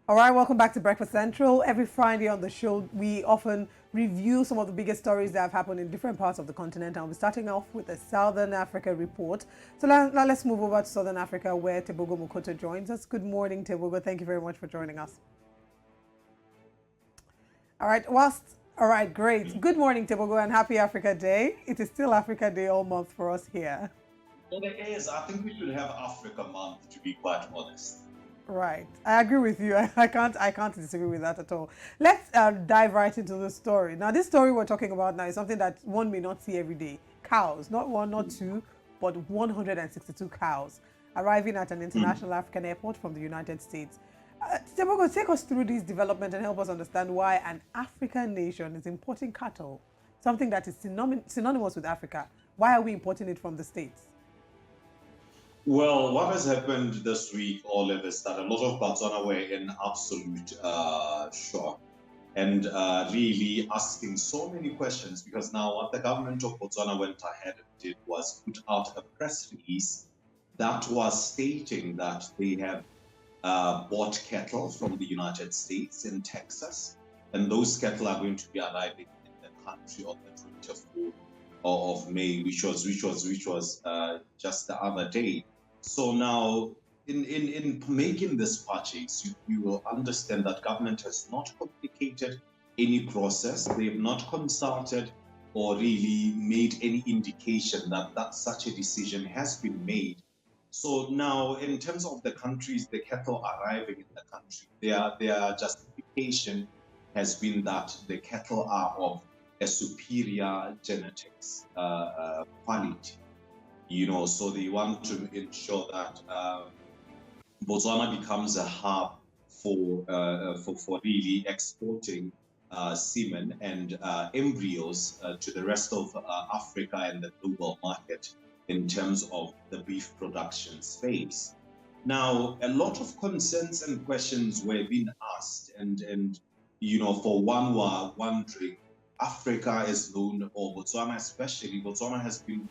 All right, welcome back to Breakfast Central. Every Friday on the show, we often review some of the biggest stories that have happened in different parts of the continent. And we're starting off with the Southern Africa report. So now let's move over to Southern Africa, where Tebogo Mokoto joins us. Good morning, Tebogo. Thank you very much for joining us. All right, great. Good morning, Tebogo, and happy Africa Day. It is still Africa Day all month for us here. Well, there is. I think we should have Africa Month, to be quite honest. Right, I agree with you. I can't disagree with that at all. Let's dive right into the story. Now, this story we're talking about now is something that one may not see every day. Cows, not one, not two, but 162 cows arriving at an international African airport from the United States. Tebogo, take us through this development and help us understand why an African nation is importing cattle, something that is synonymous with Africa. Why are we importing it from the States? Well, what has happened this week, Olive, is that a lot of Botswana were in absolute shock and really asking so many questions, because now what the government of Botswana went ahead and did was put out a press release that was stating that they have bought cattle from the United States in Texas, and those cattle are going to be arriving in the country on the 24th of May, which was just the other day. So now, in making this purchase, you will understand that government has not complicated any process. They have not consulted or really made any indication that such a decision has been made. So now, in terms of the countries, the cattle arriving in the country, their justification has been that the cattle are of a superior genetics quality. So they want to ensure that Botswana becomes a hub for really exporting semen and embryos to the rest of Africa and the global market in terms of the beef production space. Now, a lot of concerns and questions were being asked, and for one were wondering, Africa is known, or Botswana especially, Botswana has been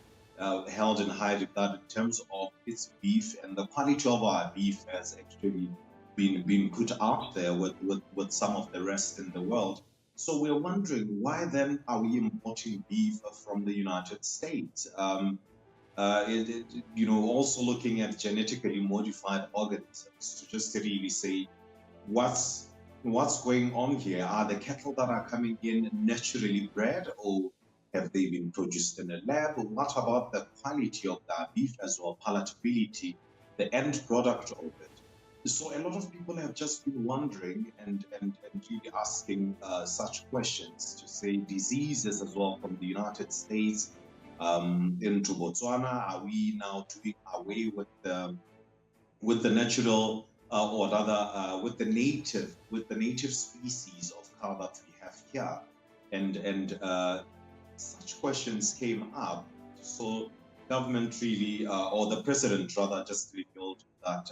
held in high regard in terms of its beef, and the quality of our beef has actually been put out there with some of the rest in the world. So we're wondering, why then are we importing beef from the United States? Also looking at genetically modified organisms to just really say, what's going on here? Are the cattle that are coming in naturally bred, or have they been produced in a lab? What about the quality of that beef as well, palatability, the end product of it? So a lot of people have just been wondering and really asking such questions, to say diseases as well from the United States into Botswana. Are we now doing away with the natural, or rather with the native species of cow that we have here? And such questions came up. So government really, or the president rather, just revealed that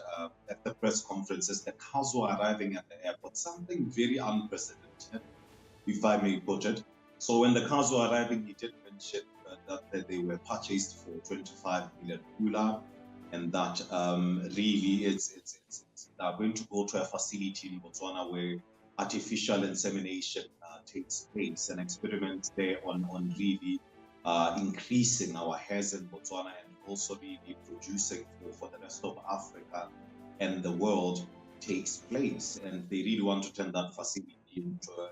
at the press conferences, the cows were arriving at the airport, something very unprecedented, if I may put it. So when the cows were arriving, he did mention that they were purchased for 25 million pula, and that really they're going to go to a facility in Botswana where artificial insemination takes place, and experiments there on really increasing our hares in Botswana, and also really producing for the rest of Africa and the world takes place. And they really want to turn that facility into a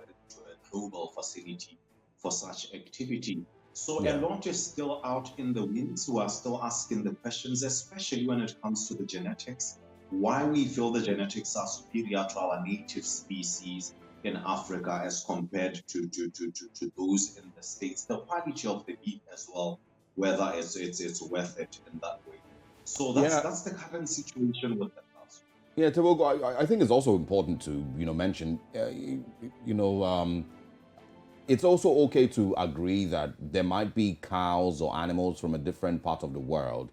global facility for such activity. So a lot is still out in the winds. We are still asking the questions, especially when it comes to the genetics, why we feel the genetics are superior to our native species in Africa as compared to those in the States. The quality of the beef as well, whether it's worth it in that way. So that's the current situation with the cows. Yeah, Tebogo, I think it's also important to mention, it's also okay to agree that there might be cows or animals from a different part of the world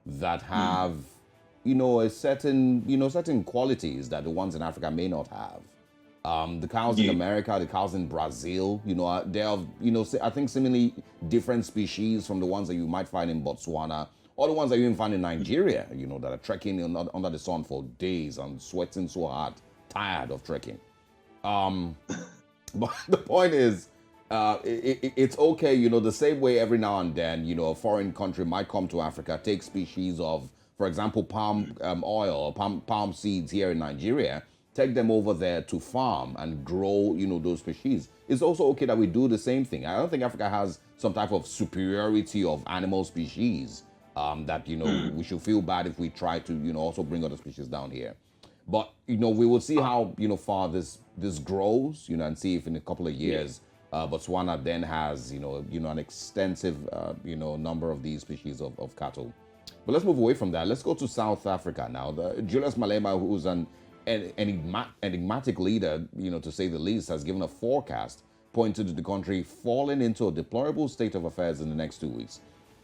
that have a certain qualities that the ones in Africa may not have. The cows in America, the cows in Brazil, they have, I think seemingly different species from the ones that you might find in Botswana, or the ones that you even find in Nigeria, that are trekking under the sun for days and sweating so hard tired of trekking. But the point is, it's okay, the same way every now and then, a foreign country might come to Africa, take species of, for example, palm oil or palm seeds here in Nigeria, take them over there to farm and grow, those species. It's also okay that we do the same thing. I don't think Africa has some type of superiority of animal species that, we should feel bad if we try to, also bring other species down here. But, we will see how, far this grows, and see if in a couple of years, Botswana then has, an extensive, number of these species of cattle. But let's move away from that. Let's go to South Africa now. Julius Malema, who's an enigmatic leader, to say the least, has given a forecast pointing to the country falling into a deplorable state of affairs in the next 2 weeks.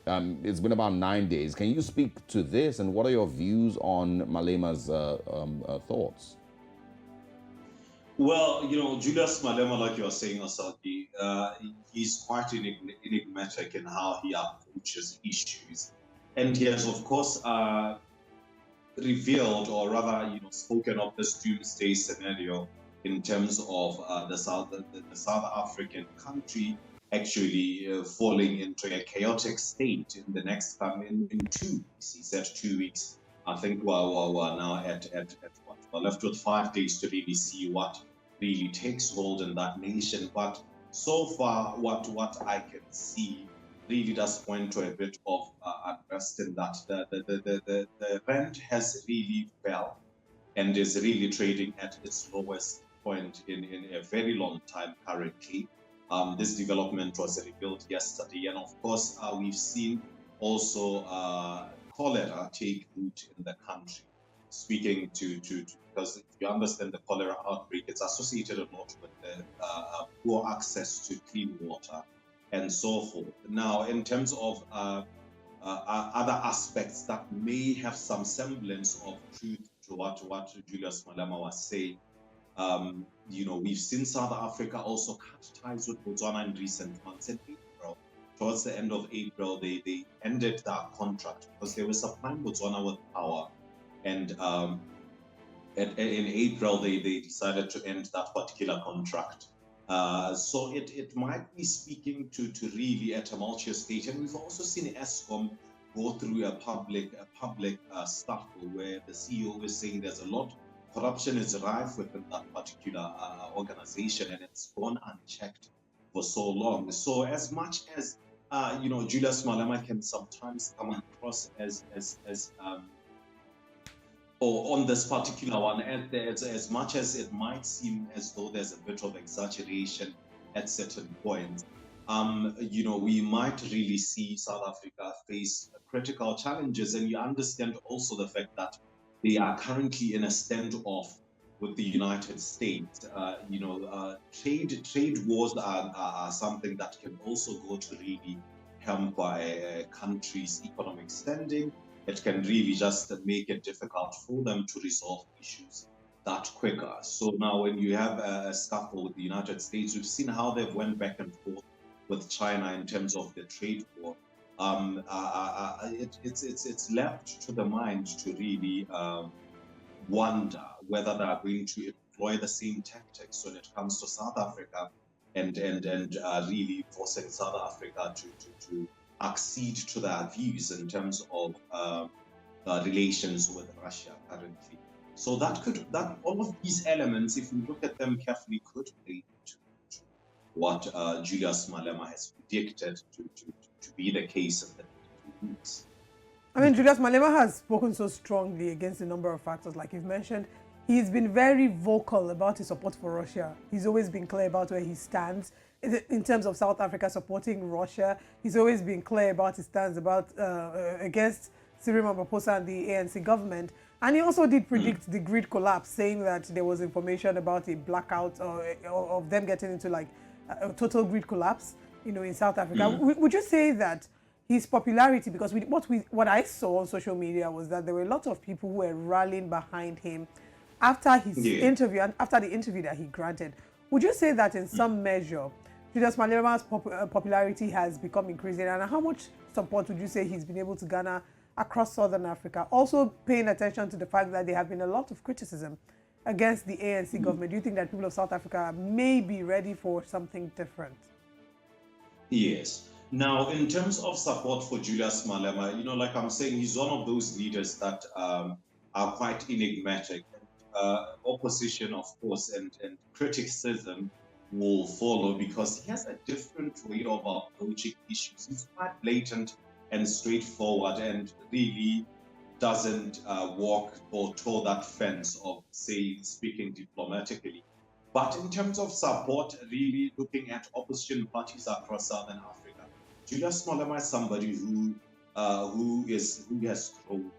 It's been about 9 days. Can you speak to this, and what are your views on Malema's thoughts? Well, Julius Malema, like you are saying, Osarogie, he's quite enigmatic in how he approaches issues. And he has, of course, revealed, or rather, spoken of this doomsday scenario in terms of the South African country actually falling into a chaotic state in the next in 2 weeks. He said 2 weeks. I think we're now at what? We're left with 5 days to really see what really takes hold in that nation. But so far, what I can see really does point to a bit of unrest in that the rand has really fell and is really trading at its lowest point in a very long time currently. This development was revealed yesterday, and of course we've seen also cholera take root in the country. Speaking to because if you understand the cholera outbreak, it's associated a lot with the poor access to clean water and so forth. Now, in terms of other aspects that may have some semblance of truth to what Julius Malema was saying, we've seen South Africa also cut ties with Botswana in recent months. In April, towards the end of April, they ended that contract because they were supplying Botswana with power. And in April, they decided to end that particular contract. So it might be speaking to really a tumultuous state. And we've also seen Eskom go through a public scuffle where the CEO is saying there's a lot corruption is rife within that particular organization, and it's gone unchecked for so long. So as much as Julius Malema can sometimes come across as or on this particular one, as much as it might seem as though there's a bit of exaggeration at certain points, we might really see South Africa face critical challenges. And you understand also the fact that they are currently in a standoff with the United States. Trade wars are something that can also go to really hamper a country's economic standing. It can really just make it difficult for them to resolve issues that quicker. So now when you have a scuffle with the United States, we've seen how they've went back and forth with China in terms of the trade war. It's left to the mind to really wonder whether they are going to employ the same tactics when it comes to South Africa and really forcing South Africa to accede to their views in terms of relations with Russia currently. So that all of these elements, if we look at them carefully, could play to what Julius Malema has predicted to be the case in the next 2 weeks. I mean, Julius Malema has spoken so strongly against a number of factors, like you've mentioned. He's been very vocal about his support for Russia. He's always been clear about where he stands in terms of South Africa supporting Russia. He's always been clear about his stance about against Cyril Ramaphosa and the ANC government. And he also did predict the grid collapse, saying that there was information about a blackout of them getting into like a total grid collapse, in South Africa. Would you say that his popularity, because what I saw on social media was that there were a lot of people who were rallying behind him after his interview and after the interview that he granted. Would you say that in some measure, Julius Malema's popularity has become increasing, and how much support would you say he's been able to garner across Southern Africa? Also paying attention to the fact that there have been a lot of criticism against the ANC government? Do you think that people of South Africa may be ready for something different? Yes. Now, in terms of support for Julius Malema, like I'm saying, he's one of those leaders that are quite enigmatic. Opposition, of course, and criticism will follow because he has a different way of approaching issues. He's quite blatant and straightforward and really doesn't walk or toe that fence of, say, speaking diplomatically. But in terms of support, really looking at opposition parties across Southern Africa, Julius Malema is somebody who has grown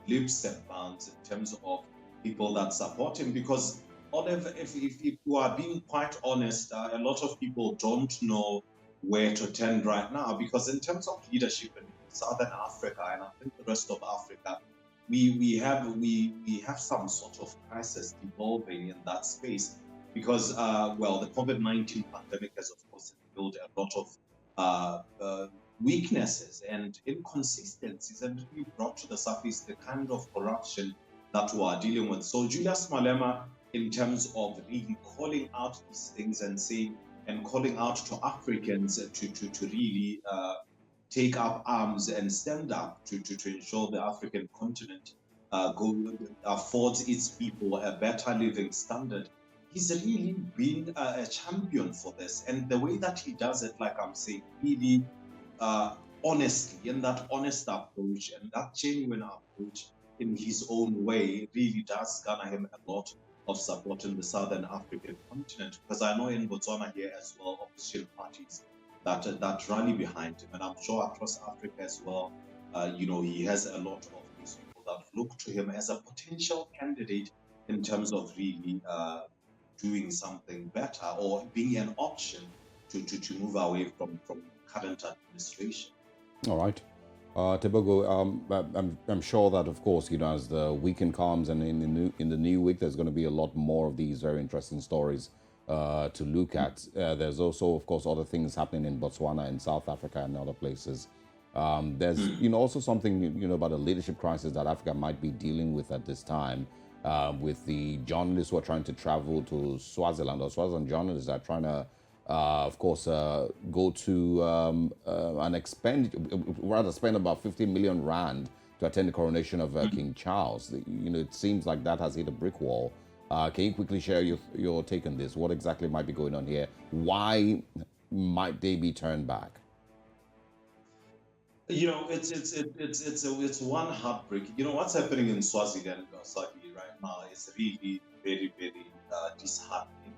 leaps and bounds in terms of people that support him. Because if you are being quite honest, a lot of people don't know where to turn right now. Because in terms of leadership in Southern Africa and I think the rest of Africa, we have some sort of crisis evolving in that space. Because, the COVID-19 pandemic has, of course, revealed a lot of weaknesses and inconsistencies and really brought to the surface the kind of corruption that we are dealing with. So Julius Malema, in terms of really calling out these things and calling out to Africans to really take up arms and stand up to ensure the African continent affords its people a better living standard. He's really been a champion for this. And the way that he does it, like I'm saying, really honestly, in that honest approach and that genuine approach in his own way, really does garner him a lot of support in the Southern African continent. Because I know in Botswana here as well, opposition parties that rally behind him. And I'm sure across Africa as well, he has a lot of these people that look to him as a potential candidate in terms of really doing something better or being an option to move away from current administration. All right. Tebogo, I'm sure that, of course, as the weekend comes and in the new week, there's going to be a lot more of these very interesting stories to look at. There's also, of course, other things happening in Botswana and South Africa and other places. There's, also something, about the leadership crisis that Africa might be dealing with at this time. With the journalists who are trying to travel to Swaziland, or Swaziland journalists are trying to, of course, go to spend about 50 million rand to attend the coronation of King Charles. It seems like that has hit a brick wall. Can you quickly share your take on this? What exactly might be going on here? Why might they be turned back? It's one heartbreak. What's happening in Swaziland right now is really very, very disheartening,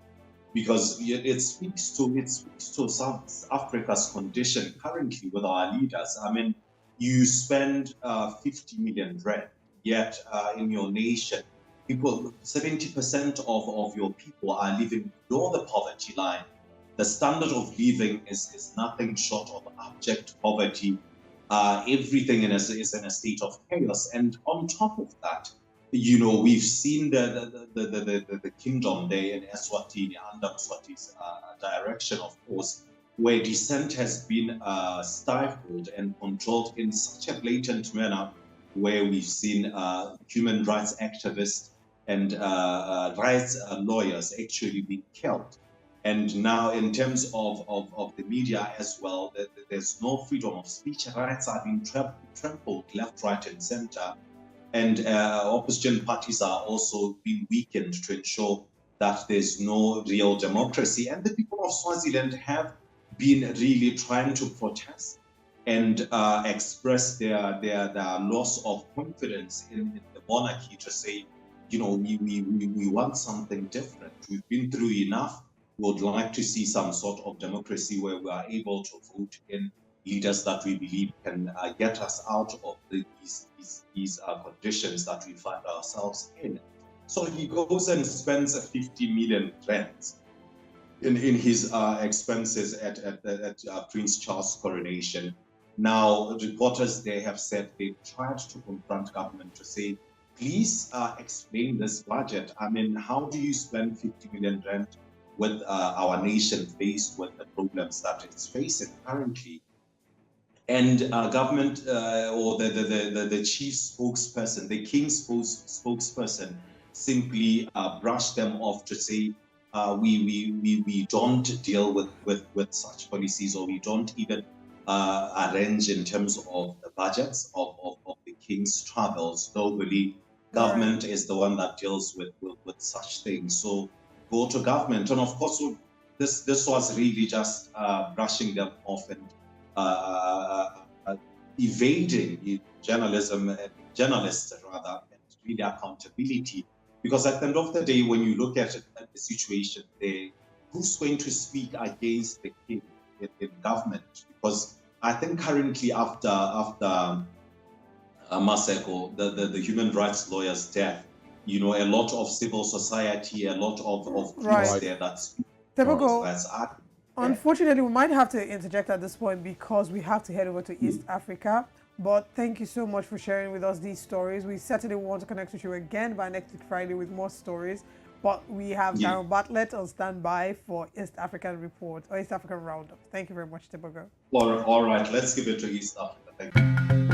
because it speaks to South Africa's condition currently with our leaders. I mean, you spend 50 million rand, yet in your nation, 70% of your people are living below the poverty line. The standard of living is nothing short of abject poverty. Everything is in a state of chaos, and on top of that, we've seen the kingdom there in Eswatini under Mswati's direction, of course, where dissent has been stifled and controlled in such a blatant manner, where we've seen human rights activists and rights lawyers actually being killed. And now, in terms of the media as well, there's no freedom of speech. Rights are being trampled left, right, and center. And opposition parties are also being weakened to ensure that there's no real democracy. And the people of Swaziland have been really trying to protest and express their loss of confidence in the monarchy, to say, we want something different. We've been through enough. We would like to see some sort of democracy where we are able to vote in leaders that we believe can get us out of these conditions that we find ourselves in. So he goes and spends 50 million rand in his expenses at Prince Charles' coronation. Now, reporters there have said they've tried to confront government to say, please explain this budget. I mean, how do you spend 50 million rand with our nation faced with the problems that it's facing currently? And government or the chief spokesperson, the king's spokesperson, simply brush them off to say we don't deal with such policies, or we don't even arrange in terms of the budgets of the king's travels. Normally, government is the one that deals with such things. So go to government. And of course, this was really just brushing them off and evading journalism, journalists rather, and really accountability. Because at the end of the day, when you look at the situation there, who's going to speak against the king in government? Because I think currently after Maseko, the human rights lawyer's death, a lot of civil society, a lot of groups there that speak. Tebogo, unfortunately, we might have to interject at this point because we have to head over to East Africa. But thank you so much for sharing with us these stories. We certainly want to connect with you again by next week Friday with more stories. But we have Darren Bartlett on standby for East African Report or East African Roundup. Thank you very much, Tebogo. All right, let's give it to East Africa. Thank you.